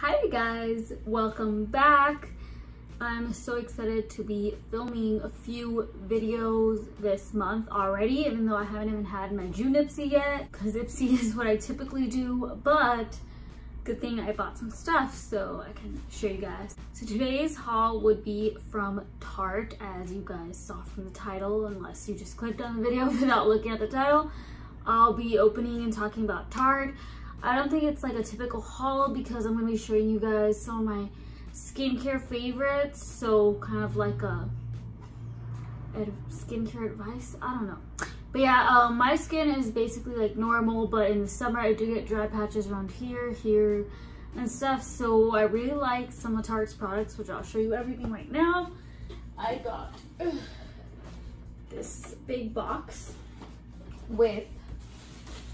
Hi guys, welcome back. I'm so excited to be filming a few videos this month already, even though I haven't even had my June Ipsy yet, because Ipsy is what I typically do, but good thing I bought some stuff so I can show you guys. So today's haul would be from Tarte, as you guys saw from the title, unless you just clicked on the video without looking at the title. I'll be opening and talking about Tarte. I don't think it's like a typical haul because I'm going to be showing you guys some of my skincare favorites. So kind of like a skincare advice. I don't know. But yeah, my skin is basically like normal, but in the summer I do get dry patches around here, and stuff. So I really like some of Tarte's products, which I'll show you everything right now. I got this big box with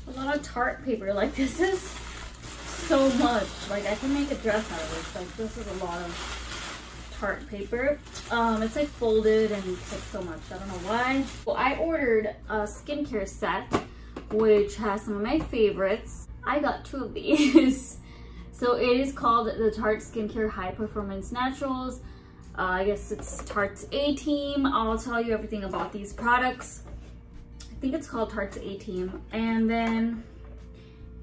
a lot of Tarte paper. Like, this is so much. Like, I can make a dress out of this. Like, this is a lot of Tarte paper. It's like folded and it's like so much. I don't know why. Well, I ordered a skincare set which has some of my favorites. I got 2 of these. So it is called the Tarte Skincare High Performance Naturals. I guess it's Tarte's A-Team. I'll tell you everything about these products. I think it's called Tarte's A-Team, and then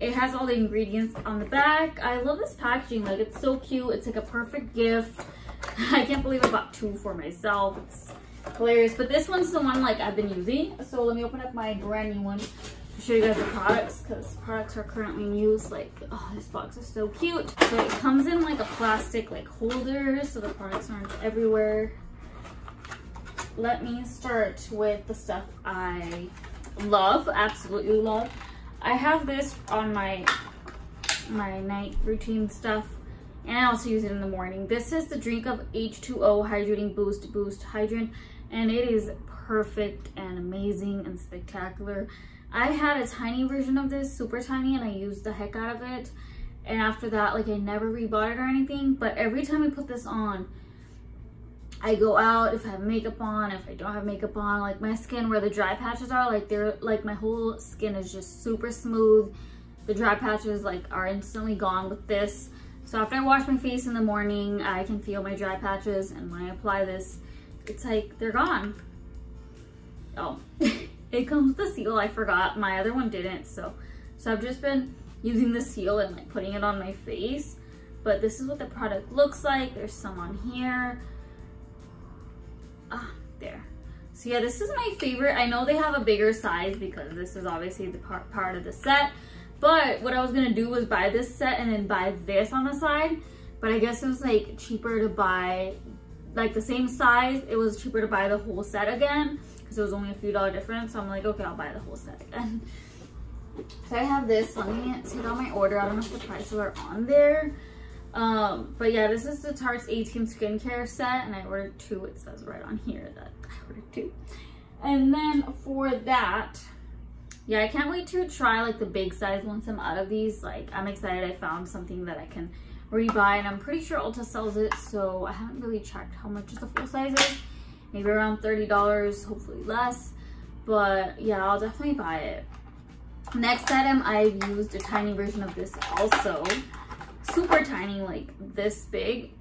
it has all the ingredients on the back. I love this packaging. Like, it's so cute. It's like a perfect gift. I can't believe I bought 2 for myself. It's hilarious. But this one's the one like I've been using. So let me open up my brand new one to show you guys the products, because products are currently in use. Like, oh, this box is so cute. So it comes in like a plastic like holder, so the products aren't everywhere. Let me start with the stuff I love, absolutely love. I have this on my night routine stuff, and I also use it in the morning. This is the Drink of H2O Hydrating Boost Hydrant, and it is perfect and amazing and spectacular. I had a tiny version of this, super tiny, and I used the heck out of it. And after that, like, I never rebought it or anything, but every time I put this on, I go out, if I have makeup on, if I don't have makeup on, like, my skin where the dry patches are, like, they're like, my whole skin is just super smooth. The dry patches like are instantly gone with this. So after I wash my face in the morning, I can feel my dry patches, and when I apply this, it's like they're gone. Oh, it comes with the seal. I forgot, my other one didn't. So I've just been using the seal and like putting it on my face. But this is what the product looks like. There's some on here. There. So yeah, this is my favorite. I know they have a bigger size because this is obviously the part of the set, but what I was gonna do was buy this set and then buy this on the side, but I guess it was like cheaper to buy like the same size. It was cheaper to buy the whole set again because it was only a few dollar difference. So I'm like, okay, I'll buy the whole set again. So I have this. Let me take out my order. I don't know if the prices are on there. But yeah, this is the Tarte's A-Team skincare set, and I ordered 2. It says right on here that I ordered 2. And then for that, yeah, I can't wait to try like the big size once I'm out of these. Like, I'm excited. I found something that I can rebuy, and I'm pretty sure Ulta sells it, so I haven't really checked how much the full size is. Maybe around $30, hopefully less. But yeah, I'll definitely buy it. Next item, I've used a tiny version of this also. Super tiny, like this big,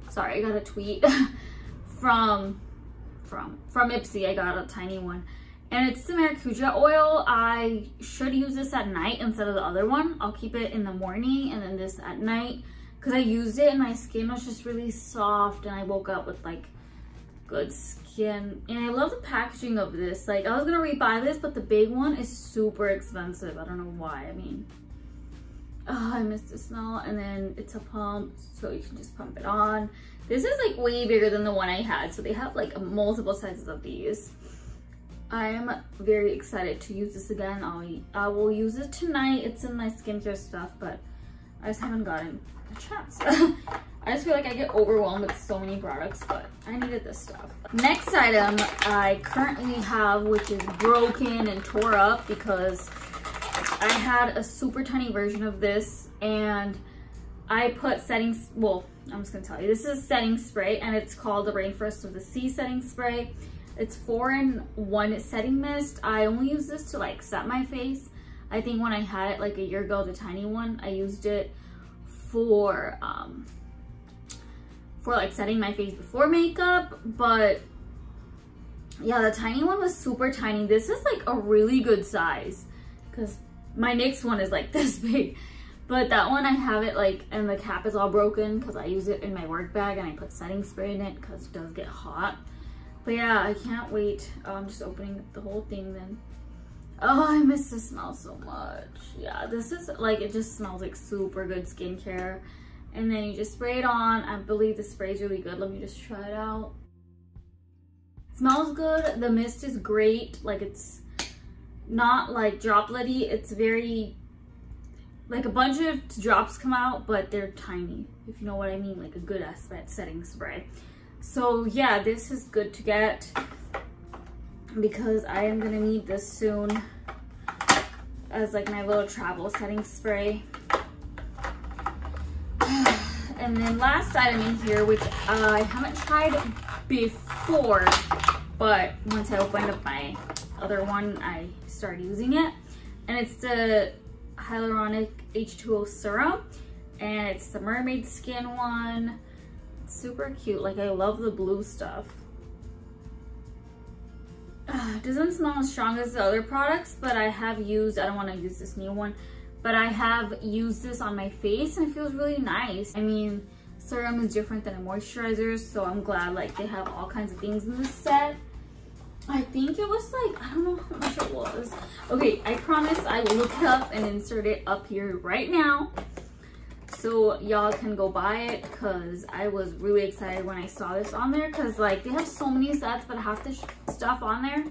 sorry, I got a tweet from Ipsy. I got a tiny one, and it's the maracuja oil. I should use this at night instead of the other one. I'll keep it in the morning and then this at night, because I used it and my skin was just really soft, and I woke up with like good skin. And I love the packaging of this. Like, I was gonna rebuy this, but the big one is super expensive. I don't know why. I mean, oh, I miss the smell. And then it's a pump, so you can just pump it on. This is like way bigger than the one I had, so they have like multiple sizes of these. I am very excited to use this again. I will use it tonight. It's in my skincare stuff, but I just haven't gotten a chance. I just feel like I get overwhelmed with so many products, but I needed this stuff. Next item I currently have, which is broken and tore up because I had a super tiny version of this, and I put settings, well, I'm just gonna tell you, this is setting spray, and it's called the Rainforest of the Sea setting spray. It's 4-in-1 setting mist. I only use this to like set my face. I think when I had it like a year ago, the tiny one, I used it for like setting my face before makeup, but yeah, the tiny one was super tiny. This is like a really good size because my NYX one is like this big, but that one I have it like, and the cap is all broken because I use it in my work bag and I put setting spray in it because it does get hot. But yeah, I can't wait. I'm just opening the whole thing then. Oh, I miss the smell so much. Yeah, this is like, it just smells like super good skincare. And then you just spray it on. I believe the spray is really good. Let me just try it out. It smells good. The mist is great. Like, it's not like dropletty. It's very, like a bunch of drops come out, but they're tiny, if you know what I mean. Like a good ass setting spray. So yeah, this is good to get because I am gonna need this soon as like my little travel setting spray. And then last item in here, which I haven't tried before, but once I opened up my other one, I started using it. And it's the Hyaluronic H2O Serum. And it's the mermaid skin one. It's super cute. Like, I love the blue stuff. It doesn't smell as strong as the other products, but I have used, I don't want to use this new one, but I have used this on my face and it feels really nice. I mean, serum is different than a moisturizer, so I'm glad like they have all kinds of things in this set. I think it was like, I don't know how much it was. Okay, I promise I will look it up and insert it up here right now so y'all can go buy it, because I was really excited when I saw this on there, because like they have so many sets, but half the stuff on there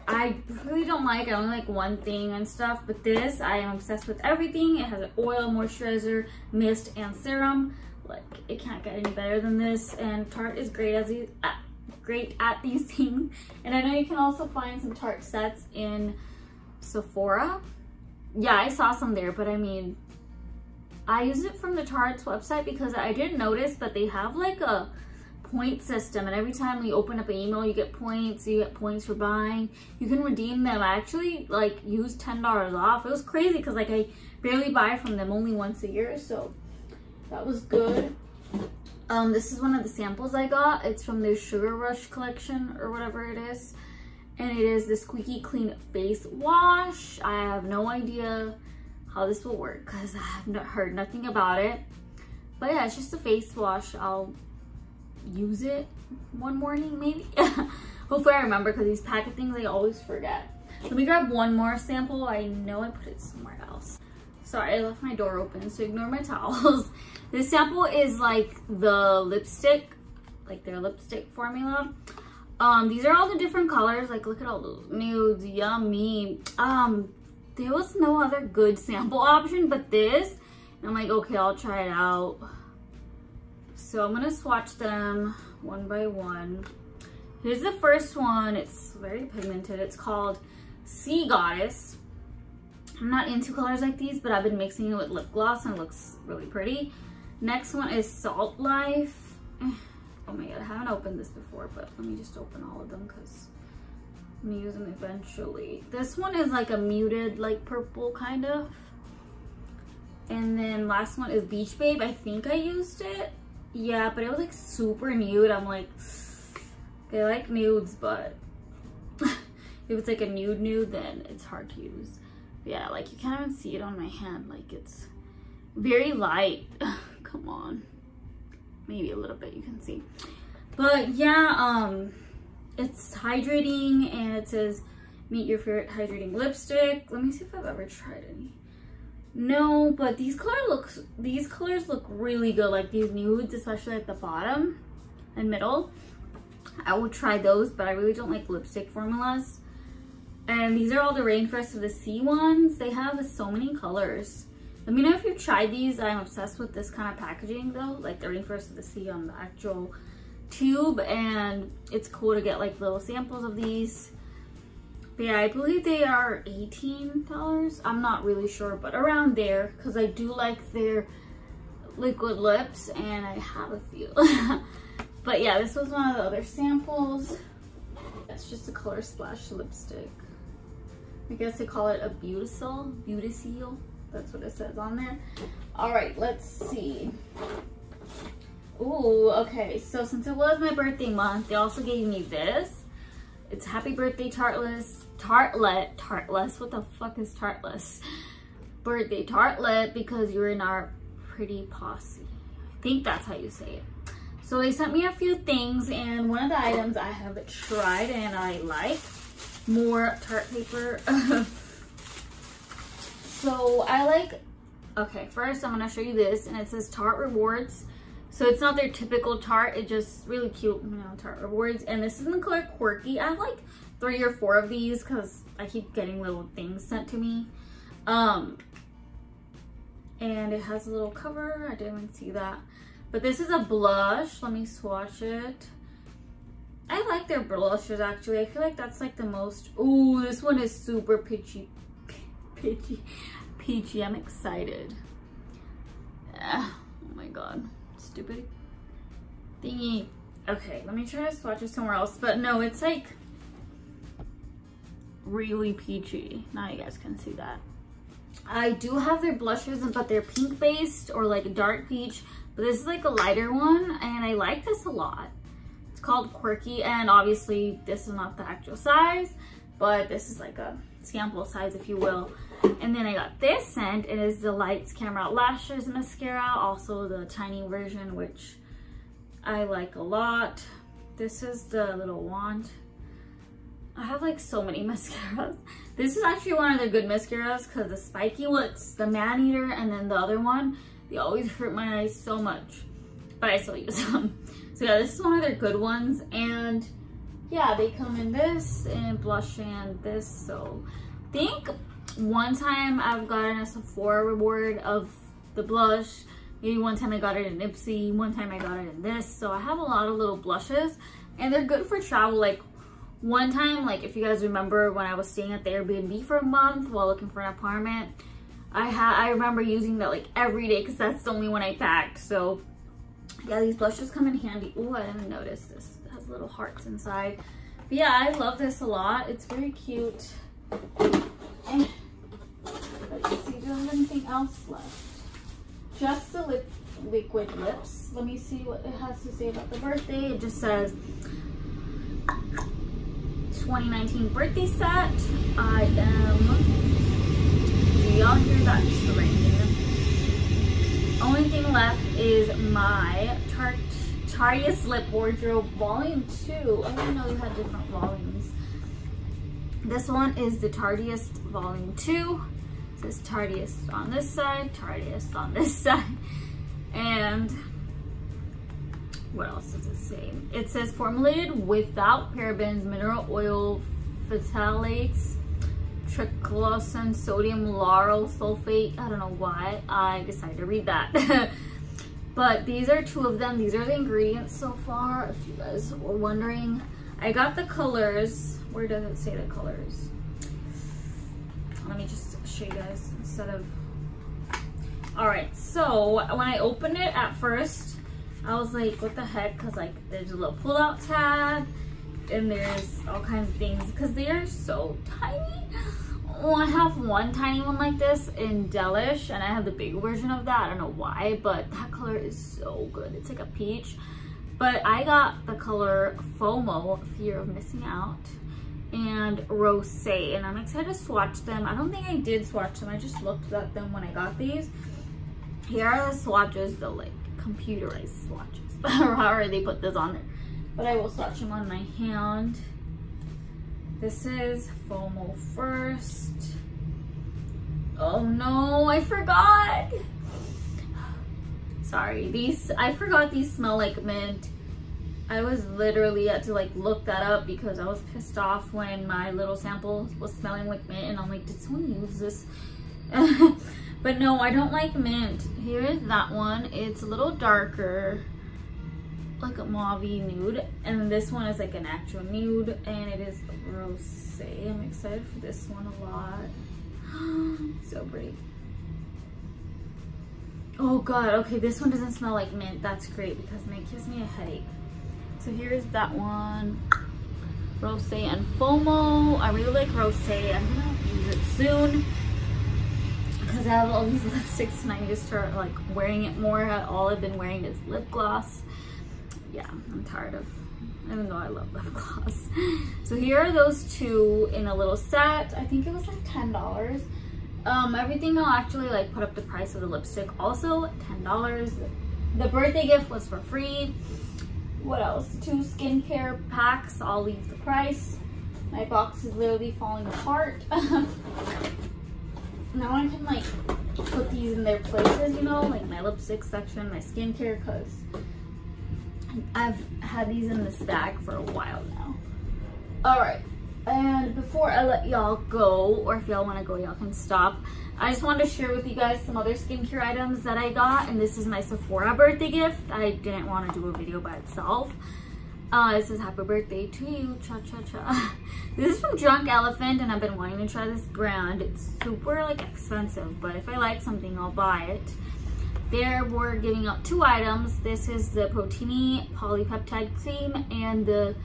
I really don't like. I only like one thing and stuff, but this, I am obsessed with everything. It has an oil, moisturizer, mist, and serum. Like, it can't get any better than this. And Tarte is great at these things. And I know you can also find some Tarte sets in Sephora. Yeah, I saw some there, but I mean, I use it from the Tarte's website because I didn't notice that they have like a point system, and every time you open up an email you get points. You get points for buying. You can redeem them. I actually like used $10 off. It was crazy because like I barely buy from them, only once a year, so that was good. This is one of the samples I got. It's from their Sugar Rush collection or whatever it is, and it is the Squeaky Clean Face Wash. I have no idea how this will work because I have heard nothing about it, but yeah, it's just a face wash. I'll use it one morning maybe. Hopefully I remember, because these packet things I always forget. Let me grab one more sample. I know I put it somewhere else. Sorry, I left my door open, so ignore my towels. This sample is like the lipstick, like their lipstick formula. These are all the different colors. Like, look at all those nudes, yummy. There was no other good sample option but this, and I'm like, okay, I'll try it out. So I'm gonna swatch them one by one. Here's the first one. It's very pigmented. It's called Sea Goddess. I'm not into colors like these, but I've been mixing it with lip gloss and it looks really pretty. Next one is Salt Life. Oh my god, I haven't opened this before, but let me just open all of them because I'm gonna use them eventually. This one is like a muted, like purple kind of. And then last one is Beach Babe. I think I used it. Yeah, but it was like super nude. I'm like, I like nudes, but if it's like a nude, then it's hard to use. But yeah, like you can't even see it on my hand. Like, it's very light. Come on. Maybe a little bit you can see. But yeah, it's hydrating, and it says meet your favorite hydrating lipstick. Let me see if I've ever tried any. No, but these colors look really good. Like these nudes, especially at the bottom and middle, I would try those, but I really don't like lipstick formulas. And these are all the Rainforest of the Sea ones. They have so many colors. Let me know if you've tried these. I'm obsessed with this kind of packaging though, like the Rainforest of the Sea on the actual tube, and it's cool to get like little samples of these. But yeah, I believe they are $18. I'm not really sure, but around there, because I do like their liquid lips, and I have a few. But yeah, this was one of the other samples. It's just a Color Splash lipstick. I guess they call it a Beauty Seal. That's what it says on there. All right, let's see. Ooh, okay. So since it was my birthday month, they also gave me this. It's Happy Birthday Tartless. What the fuck is Tartless? Birthday Tartlet, because you're in our pretty posse. I think that's how you say it. So they sent me a few things, and one of the items I have tried and I like. More Tarte paper. So I like, okay, first I'm gonna show you this, and it says Tarte Rewards. So it's not their typical Tarte, it's just really cute, you know, Tarte Rewards. And this is in the color Quirky. I have like 3 or 4 of these because I keep getting little things sent to me. And it has a little cover. I didn't even see that. But this is a blush. Let me swatch it. I like their blushes actually. I feel like that's like the most, ooh, this one is super peachy. I'm excited. Oh my god. Stupid thingy. Okay, let me try to swatch it somewhere else. But no, it's like really peachy. Now you guys can see that. I do have their blushes, but they're pink based or like dark peach. But this is like a lighter one, and I like this a lot. It's called Quirky, and obviously this is not the actual size, but this is like a sample size, if you will. And then I got this scent. It is the Lights Camera Lashes mascara, also the tiny version, which I like a lot. This is the little wand. I have like so many mascaras. This is actually one of the good mascaras because the spiky one's the Man Eater, and then the other one, they always hurt my eyes so much, but I still use them. So yeah, this is one of their good ones. And yeah, they come in this and blush and this. So I think one time I've gotten a Sephora reward of the blush. Maybe one time I got it in Ipsy, one time I got it in this. So I have a lot of little blushes, and they're good for travel. Like one time, like if you guys remember when I was staying at the Airbnb for a month while looking for an apartment, I remember using that like every day because that's the only one I packed. So yeah, these blushes come in handy. Oh, I didn't notice this. It has little hearts inside. But yeah, I love this a lot. It's very cute. And let's see, do I have anything else left? Just the liquid lips. Let me see what it has to say about the birthday. It just says 2019 birthday set. I am, do y'all hear that string? Only thing left is my Tarteist Lip Wardrobe Volume 2. I didn't know you had different volumes. This one is the Tarteist Volume 2. It says Tarteist on this side, Tarteist on this side. And what else does it say? It says formulated without parabens, mineral oil, phthalates, triclosan, sodium lauryl sulfate. I don't know why I decided to read that. But these are 2 of them. These are the ingredients so far, if you guys were wondering. I got the colors. Where does it say the colors? Let me just show you guys instead of... Alright, so when I opened it at first, I was like, what the heck? Because like there's a little pull-out tab, and there's all kinds of things because they are so tiny. Oh, I have one tiny one like this in Delish, and I have the big version of that. I don't know why, but that color is so good. It's like a peach. But I got the color FOMO, Fear of Missing Out, and Rosé, and I'm excited to swatch them. I don't think I did swatch them. I just looked at them when I got these. Here are the swatches, the like computerized swatches, or however they put this on there. But I will swatch them on my hand. This is FOMO first. Oh no, I forgot. Sorry, I forgot these smell like mint. I was literally had to like look that up because I was pissed off when my little sample was smelling like mint, and I'm like, did someone use this? But no, I don't like mint. Here is that one. It's a little darker, like a mauve-y nude, and this one is like an actual nude, and it is rosé. I'm excited for this one a lot. So pretty. Oh god, okay, this one doesn't smell like mint. That's great because mint gives me a headache. So here's that one, rosé and FOMO. I really like rosé. I'm gonna use it soon because because I have all these lipsticks and I need to start like wearing it more. All I've been wearing is lip gloss. Yeah, I'm tired of, even though I love lip gloss. So here are those two in a little set. I think it was like $10. Everything I'll actually like put up the price of the lipstick. Also $10. The birthday gift was for free. What else? 2 skincare packs. I'll leave the price. My box is literally falling apart. Now I can like put these in their places, you know, like my lipstick section, my skincare, because I've had these in this bag for a while now. All right, and before I let y'all go, or if y'all want to go, y'all can stop. I just wanted to share with you guys some other skincare items that I got, and this is my Sephora birthday gift. I didn't want to do a video by itself. It says happy birthday to you, cha-cha-cha. This is from Drunk Elephant, and I've been wanting to try this brand. It's super like expensive, but if I like something, I'll buy it. There we're giving out 2 items. This is the Protini Polypeptide Cream and the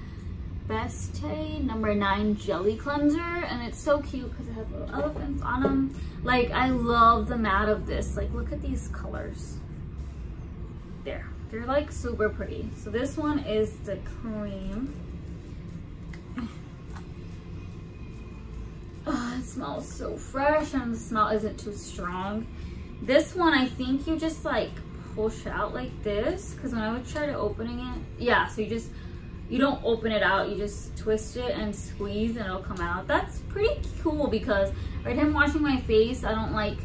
Beste number 9 Jelly Cleanser, and it's so cute because it has little elephants on them. Like, I love the matte of this. Like, look at these colors. There. They're like super pretty. So this one is the cream. Oh, it smells so fresh and the smell isn't too strong. This one, I think you just like push out like this, because when I would try to opening it, yeah, so you don't open it out, you just twist it and squeeze and it'll come out. That's pretty cool because right now I'm washing my face, I don't like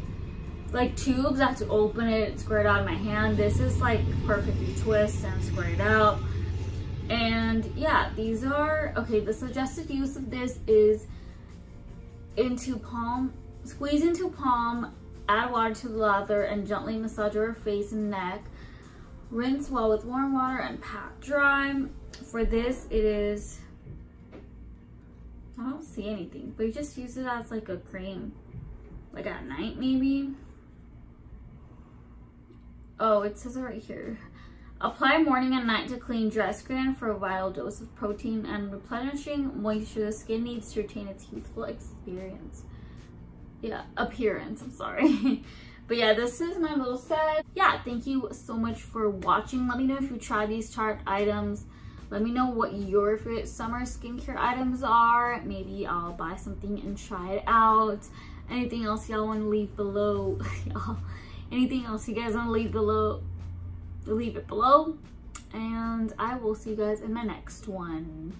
tubes. I have to open it, squirt it out of my hand. This is like perfect. You twist and squirt it out. And yeah, these are, okay, the suggested use of this is into palm, squeeze into palm, add water to the lather and gently massage your face and neck. Rinse well with warm water and pat dry. For this, it is, I don't see anything, but you just use it as like a cream, like at night maybe. Oh, it says it right here. Apply morning and night to clean, dry skin for a vital dose of protein and replenishing moisture the skin needs to retain its youthful appearance, I'm sorry. But yeah, this is my little set. Yeah, thank you so much for watching. Let me know if you try these Tarte items. Let me know what your favorite summer skincare items are. Maybe I'll buy something and try it out. Anything else y'all want to leave below? Anything else you guys want to leave below, leave it below. And I will see you guys in my next one.